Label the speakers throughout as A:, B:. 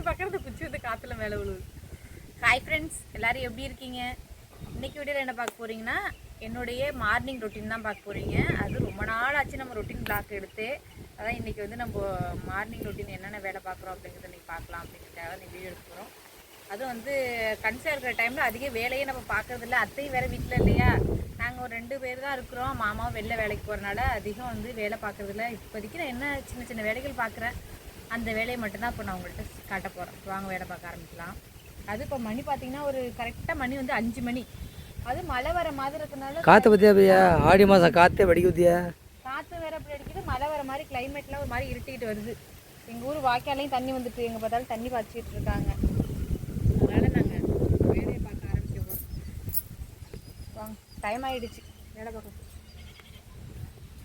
A: பார்க்குறது குச்சி வந்து காற்றுல மேலே விழுவுது. ஹாய் ஃப்ரெண்ட்ஸ், எல்லோரும் எப்படி இருக்கீங்க? இன்றைக்கி வீடியோவில் என்ன பார்க்க போகிறீங்கன்னா, என்னுடைய மார்னிங் ரொட்டீன் தான் பார்க்க போகிறீங்க. அது ரொம்ப நாள் ஆச்சு நம்ம ரொட்டீன் பிளாக் எடுத்து. அதான் இன்றைக்கி வந்து நம்ம மார்னிங் ரொட்டீன் என்னென்ன வேலை பார்க்குறோம் அப்படிங்கிறத இன்றைக்கி பார்க்கலாம் அப்படிங்கிறதுக்காக தான் வீடியோ எடுக்க போகிறோம். அதுவும் வந்து கன்சியாக இருக்கிற டைமில் அதிக வேலையே நம்ம பார்க்குறதில்ல. அத்தையும் வேறு வீட்டில் இல்லையா, நாங்கள் ஒரு 2 பேர் தான் இருக்கிறோம். மாமாவும் வெளில வேலைக்கு போகிறனால அதிகம் வந்து வேலை பார்க்குறதில்ல. இப்போதைக்கு நான் என்ன சின்ன சின்ன வேலைகள் பார்க்குறேன், அந்த வேலையை மட்டும்தான் இப்போ நான் உங்கள்கிட்ட காட்ட போகிறேன். வாங்க வேலை பார்க்க ஆரம்பிக்கலாம். அது இப்போ மணி பார்த்தீங்கன்னா ஒரு கரெக்டாக மணி வந்து 5 மணி. அது மழை வர மாதிரி இருக்கனால
B: காற்று பற்றியா பையா? ஆடி மாதம் காற்றே வடிக்குதியா?
A: காற்று வேற அப்படி அடிக்குது, மழை வர மாதிரி கிளைமேட்லாம் ஒரு மாதிரி இருட்டிக்கிட்டு வருது. எங்கள் ஊர் வாய்க்காலையும் தண்ணி வந்துட்டு, எங்கே பார்த்தாலும் தண்ணி பாய்ச்சிட்டு இருக்காங்க. அதனால் நாங்கள் வேலையை பார்க்க ஆரம்பிக்க போகிறோம். வாங்க, டைம் ஆகிடுச்சு வேலை பார்க்க.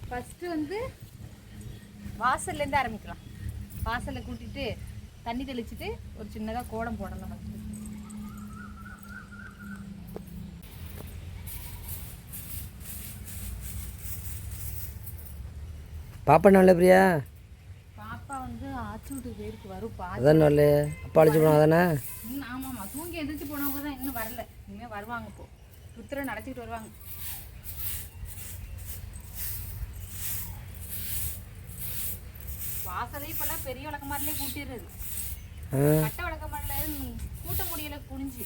A: ஃபஸ்ட்டு வந்து வாசல்லேருந்து ஆரம்பிக்கலாம். வாசலில் கூட்டிட்டு தண்ணி தெளிச்சுட்டு ஒரு சின்னதாக கோலம் போடணும்.
B: பாப்பா நல்ல பிரியா?
A: பாப்பா வந்து ஆச்சு விட்டு பேருக்கு வருப்பா.
B: அதான் நல்ல அப்பா அழைச்சி போனோம் அதானே?
A: ஆமாம்மா, தூங்கி எந்திரிச்சு போனவங்க தான் இன்னும் வரல. இனிமேல் வருவாங்க. இப்போ புத்திரை நடத்திக்கிட்டு வருவாங்க. வாசலே இப்பெல்லாம் பெரிய விளக்கமாரிலே கூட்டிடுறது. கட்ட விளக்கமாரில கூட்ட முடியல குனிஞ்சு.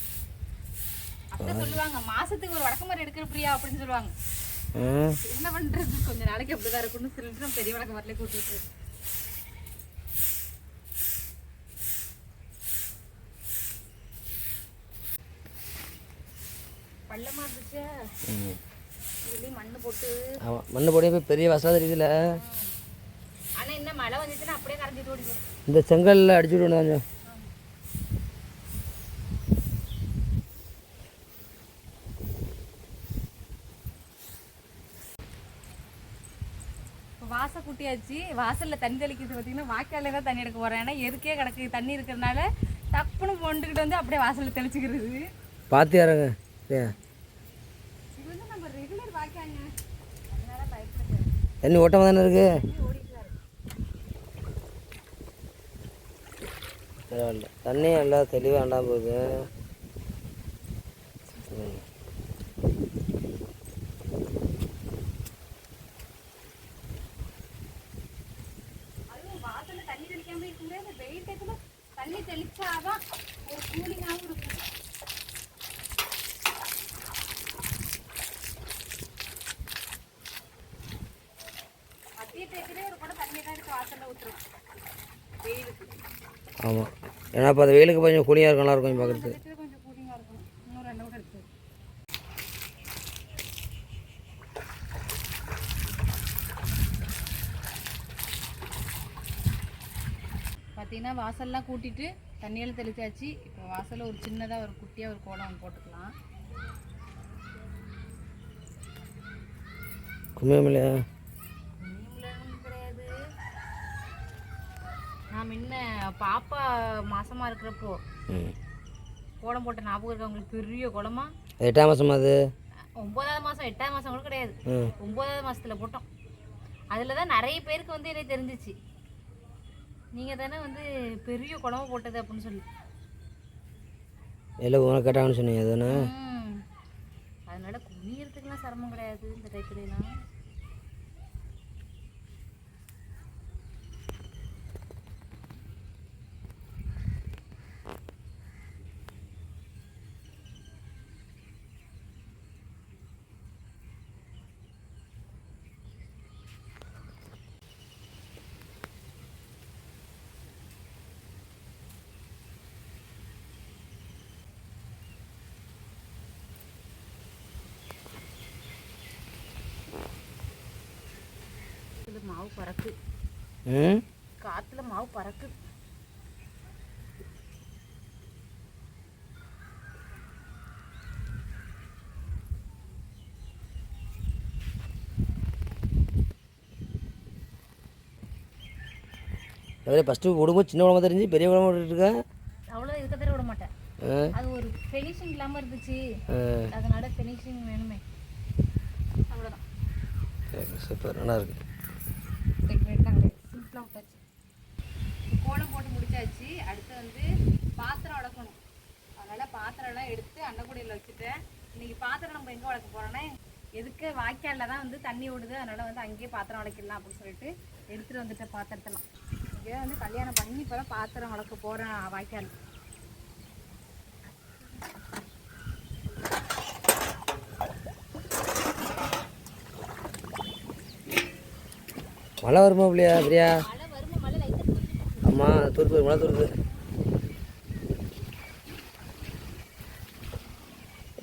A: அத்தை சொல்லுவாங்க, மாசத்துக்கு ஒரு விளக்கமாரி எடுக்கிற பிரியா அப்படின்னு சொல்லுவாங்க. என்ன பண்றது, கொஞ்ச நாளைக்கு அப்படிதான் இருக்கும்னு சொல்லிட்டு பெரிய விளக்கமாரிலே கூட்டிட்டு. பள்ளமா இருந்துச்சு, இதுலயும் மண்ணு போட்டு.
B: ஆமா, மண்ணு போட்டு பெரிய வசதி இருக்குல்ல.
A: ஆனா என்ன மழை வந்துச்சுன்னா அப்படியே கரைஞ்சிட்டு ஓடிச்சு.
B: இந்த செங்கல்ல அடிச்சுட்டு கொஞ்சம்.
A: வாசல் கூட்டியாச்சு. வாசலில் தண்ணி தெளிக்கிறது பார்த்தீங்கன்னா வாய்க்காலில் தான் தண்ணி எடுக்க போகிறேன். ஏன்னா எதுக்கே கிடக்கு தண்ணி இருக்கிறதுனால டப்புன்னு போண்டுக்கிட்டு வந்து அப்படியே வாசலில் தெளிச்சுக்கிறது.
B: பார்த்து யாருங்க
A: இது வந்து நம்ம ரெகுலர் வாய்க்காங்க, அதனால பயப்படுது.
B: தண்ணி ஓட்டமாக தானே இருக்கு. பரவாயில்ல, தண்ணி நல்லா தெளிவாக வேண்டாம் போகுது.
A: தண்ணி தெளிச்சாதான் ஒரு கூலிங்காகவும் இருக்கும். மத்திய தேய்க்கிறே ஒரு கூட தண்ணி தான் எடுத்து வாசலில் ஊற்றுறோம் வெயிலுக்கு.
B: ஆமாம், ஏன்னா இப்போ அந்த வெயிலுக்கு கொஞ்சம் கூலிங்காக இருக்கும், நல்லா இருக்கும் பார்க்குறதுக்கு.
A: கொஞ்சம் கூலிங்காக இருக்கும். இன்னும் 2 கூட இருக்குது. பார்த்தீங்கன்னா வாசல்லாம் கூட்டிட்டு தண்ணியெல்லாம் தெளிச்சாச்சு. இப்போ வாசலில் ஒரு சின்னதாக ஒரு குட்டியாக ஒரு கோலம் போட்டுக்கலாம்.
B: கும்மியமில்லையா?
A: கிடையாது. நான் முன்ன பாப்பா மாசமாக இருக்கிறப்போ கோலம் போட்ட ஞாபகம் இருக்கு அவங்களுக்கு. பெரிய குளமா.
B: 8ஆம் மாதம். அது
A: 9ஆவது மாதம் 8ஆம் மாதம் கூட கிடையாது, 9ஆவது மாதத்தில் போட்டோம். அதில் தான் நிறைய பேருக்கு வந்து எனக்கு தெரிஞ்சிச்சு, நீங்கள் தானே வந்து பெரிய குழம்பு போட்டது அப்படின்னு சொல்லி.
B: எல்லாம் உனக்கு கேட்டாங்கன்னு சொன்னீங்க தானே?
A: அதனால குனியறதுக்குலாம் சிரமம் கிடையாது இந்த டைத்துலாம். மாவு பறக்கு, காத்துல மாவு பறக்கு.
B: ஃபஸ்ட்டு விடும்போது சின்ன குழம்பு தெரிஞ்சு பெரிய குழம்பு விட்டுருக்கா.
A: அவ்வளோ இருக்க தர விட மாட்டேன். அது ஒரு ஃபினிஷிங் இல்லாமல் இருந்துச்சு, அதனால ஃபினிஷிங் வேணுமே, அவ்வளோதான்.
B: சூப்பர், நல்லா இருக்கு.
A: டெக்கரேட்லாம் கிடையாது, சிம்பிளாக விட்டாச்சு. கோலம் போட்டு முடிச்சாச்சு. அடுத்து வந்து பாத்திரம் நம்ம எங்கே வளர்க்க போகிறோன்னா எதுக்கு வாய்க்காலில் தான் வந்து தண்ணி ஓடுது, அதனால் வந்து அங்கேயே பாத்திரம் வளர்க்கலாம் அப்படின்னு சொல்லிட்டு எடுத்துகிட்டு வந்துட்ட பாத்திரத்தெல்லாம். இங்கே வந்து கல்யாணம் பண்ணி இப்போ தான் பாத்திரம் வளர்க்க போகிறேன் வாய்க்கால்.
B: மழை வருமா பிள்ளையா பிரியா?
A: மழை வருமா? மழை லைட்டாக
B: ஆமாம் துருத்து மழை துருத்து.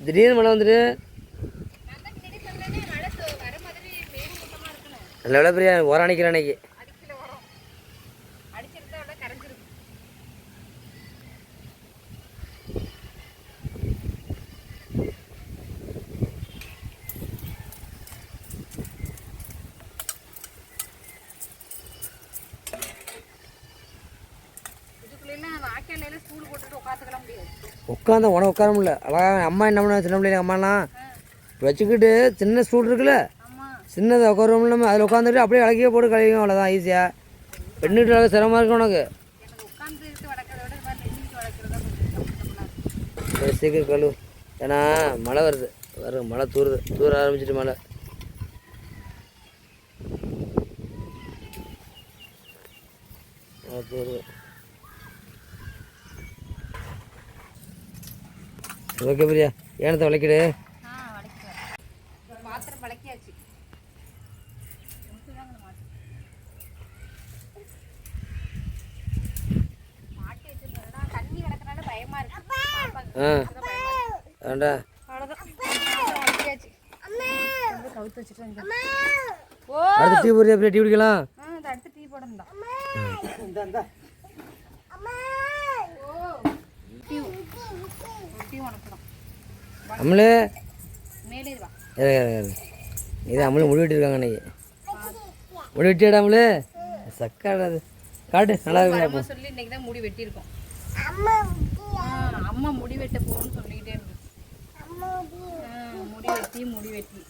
B: திடீர்னு மழை வந்துட்டு நல்ல வேலை பிரியா உரம் அணைக்கிறேன் அன்னைக்கு. உட்காந்து உனக்கு உட்கார முடியல. அழகாக அம்மா என்ன பண்ண சின்ன பிள்ளைங்க அம்மாலாம் வச்சுக்கிட்டு சின்ன ஸ்டூல் இருக்குல்ல, சின்னதை உட்கார இல்லாமல் அதில் உட்காந்துட்டு அப்படியே அழகியே போட்டு கழிக்கும். அவ்வளோதான் ஈஸியாக. பெண்ணுட்டு அழகாக சிரமமாக இருக்கும் உனக்கு. சீக்கிரம் கழு, ஏன்னா மழை வருது. மழை தூர ஆரம்பிச்சிட்டு மழை. தூருது. ஓகே பிரியா, ஏனத்தை விளக்கிடு.
A: பாத்திரம் பழக்கியாச்சு. மாட்டி வச்சிருந்தா தண்ணி கிடக்கனால பயமா இருக்கு.
B: வேண்டா
A: கவுத்து வச்சுட்டு
B: அடுத்து டீ போடுறியா பிரியா? டீ குடிக்கலாம்.
A: அடுத்து டீ போடணும்.
B: அம்மளே
A: மேலே வா.
B: இது அம்மளே முடி வெட்டிருக்காங்க அன்னைக்கு. முடி வெட்டியாடா அம்மளே? சக்காடாது காட்டு நல்லா இருக்கு.
A: சொல்லி இன்னைக்கு தான் முடி வெட்டியிருக்கோம். அம்மா முடி வெட்ட போகணும்னு சொல்லிக்கிட்டே இருந்துச்சு. முடி வெட்டி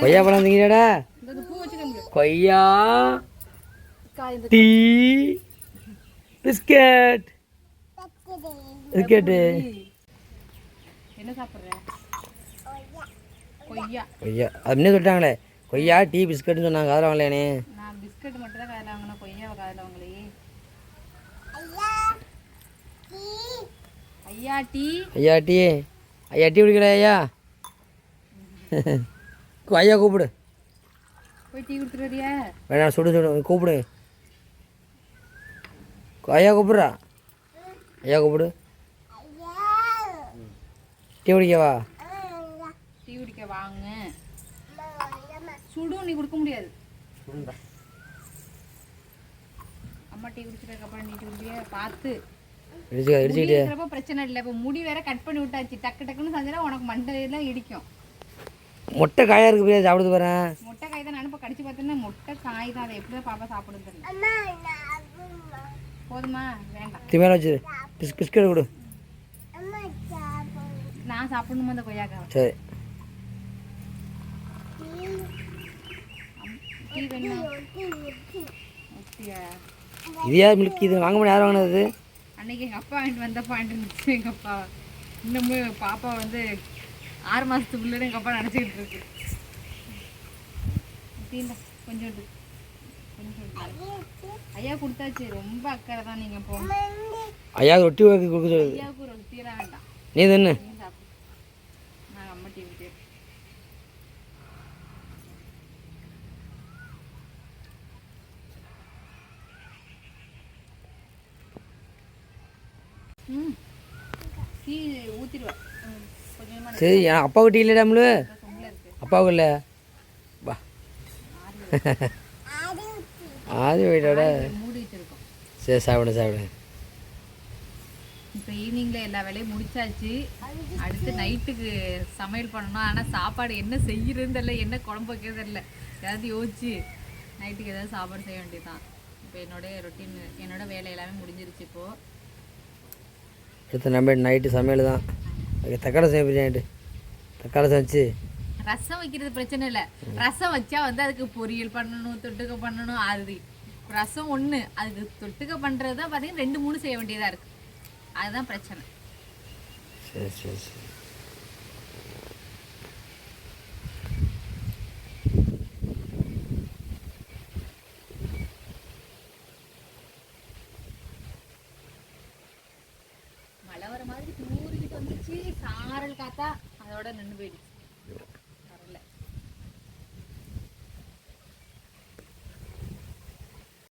B: கொய்யா பழம் திங்கிறாடா? கொய்யா, டீ, பிஸ்கட். பிஸ்கெட்டு
A: என்ன சாப்பிட்ற? கொய்யா.
B: கொய்யா அது முன்னே சொல்லிட்டாங்களே, கொய்யா டீ பிஸ்கட்னு சொன்னாங்க. காதில் வாங்கலையானே?
A: நான் பிஸ்கட் மட்டும் தான் காதில் வாங்கினேன், கொய்யாவை காதில் வாங்கலையே. ஐயா டீ. ஐயா டீ.
B: ஐயா டீ குடிக்கல ஐயா? ஐயா கூப்பிடு.
A: போய் டீ கொடுத்துருவியா?
B: வேணா சுடு கூப்பிடு. ஐயா கூப்பிட்றா. ஐயா கூப்பிடு. டீ குடிக்கவா?
A: டீ குடிக்க வாங்க. சுடும், நீ கொடுக்க முடியாது. அம்மா டீ குடிச்சிட்டதுக்கப்புறம் நீ டீ குடிக்க பார்த்து இடிச்சுக்கிட்டே பிரச்சனை இல்லை. இப்போ முடி வேற கட் பண்ணி விட்டாச்சு. டக்கு டக்குன்னு செஞ்சா உனக்கு மண்டையெல்லாம் இடிக்கும்.
B: மொட்டை காயாக இருக்கு பிரியா, சாப்பிடுது பாறேன்.
A: மொட்டை காய் தான். நான் இப்போ கடிச்சு பார்த்தேன்னா மொட்டை காய் தான். அதை எப்படி தான் பாப்பா சாப்பிடுது தெரியல. போதுமா? வேண்டாம்.
B: தீ மேலே வச்சு பிஸ்கட் கொடு.
A: நான் சாப்பிடணுமா அந்த கொய்யாக்காவை?
B: சரி.
A: டீ வேணும்.
B: இது யார் மில்க்? இது வாங்க முடியாது. யார் வாங்கினது?
A: அன்னைக்கு எங்கள் அப்பா வாங்கிட்டு வந்தப்பா வாங்கிட்டு இருந்துச்சு எங்கள் அப்பா. இன்னமும் பாப்பா வந்து 6 மாதத்துக்குள்ளே எங்கள் அப்பா நினச்சிக்கிட்டு இருக்கு. கொஞ்சோண்டு ஐயா கொடுத்தாச்சு. ரொம்ப அக்கறை தான். நீங்கள் போங்க.
B: ஐயாவுக்கு ரொட்டி வாங்கி கொடுக்க சொல்லுது.
A: ஐயாவுக்கு ரொட்டியெல்லாம் வேண்டாம்.
B: நீ தானே
A: சாப்பிடு. நான் அம்மா டீ விட்டு டீ ஊற்றிடுவேன் கொஞ்சமாக.
B: சரி, அப்பாவுக்கு டீ இல்லைடா நம்மளு? அப்பாவுக்கு இல்லை. வா ஆதி போயிட்டோட
A: மூடி வச்சிருக்கோம்.
B: சரி சாப்பிடு.
A: இப்போ ஈவினிங்கில் எல்லா வேலையும் முடிச்சாச்சு. அடுத்து நைட்டுக்கு சமையல் பண்ணணும். ஆனால் சாப்பாடு என்ன செய்யறதுன்னு தெரியல, என்ன குழம்பு வைக்கிறது தெரியல. ஏதாவது யோசிச்சு நைட்டுக்கு ஏதாவது சாப்பாடு செய்ய வேண்டியதுதான். இப்போ என்னோட வேலை எல்லாமே முடிஞ்சிருச்சு. இப்போது
B: அடுத்து நம்ம நைட்டு சமையல் தான். தக்காளி செய்ய தக்காளி சமைச்சு
A: ரசம் வைக்கிறது பிரச்சனை இல்லை. ரசம் வச்சா வந்து அதுக்கு பொரியல் பண்ணணும், தொட்டுக்க பண்ணணும். அது ரசம் ஒன்று, அதுக்கு தொட்டுக்க பண்ணுறது தான் பார்த்தீங்கன்னா 2-3 செய்ய வேண்டியதாக இருக்குது. அதுதான் பிரச்சனை.
B: சரி சரி சரி.
A: மழை வர மாதிரி தூரிக்கிட்டு வந்துச்சு, சாரல் காத்தா அதோட நின்று போயிடுச்சு.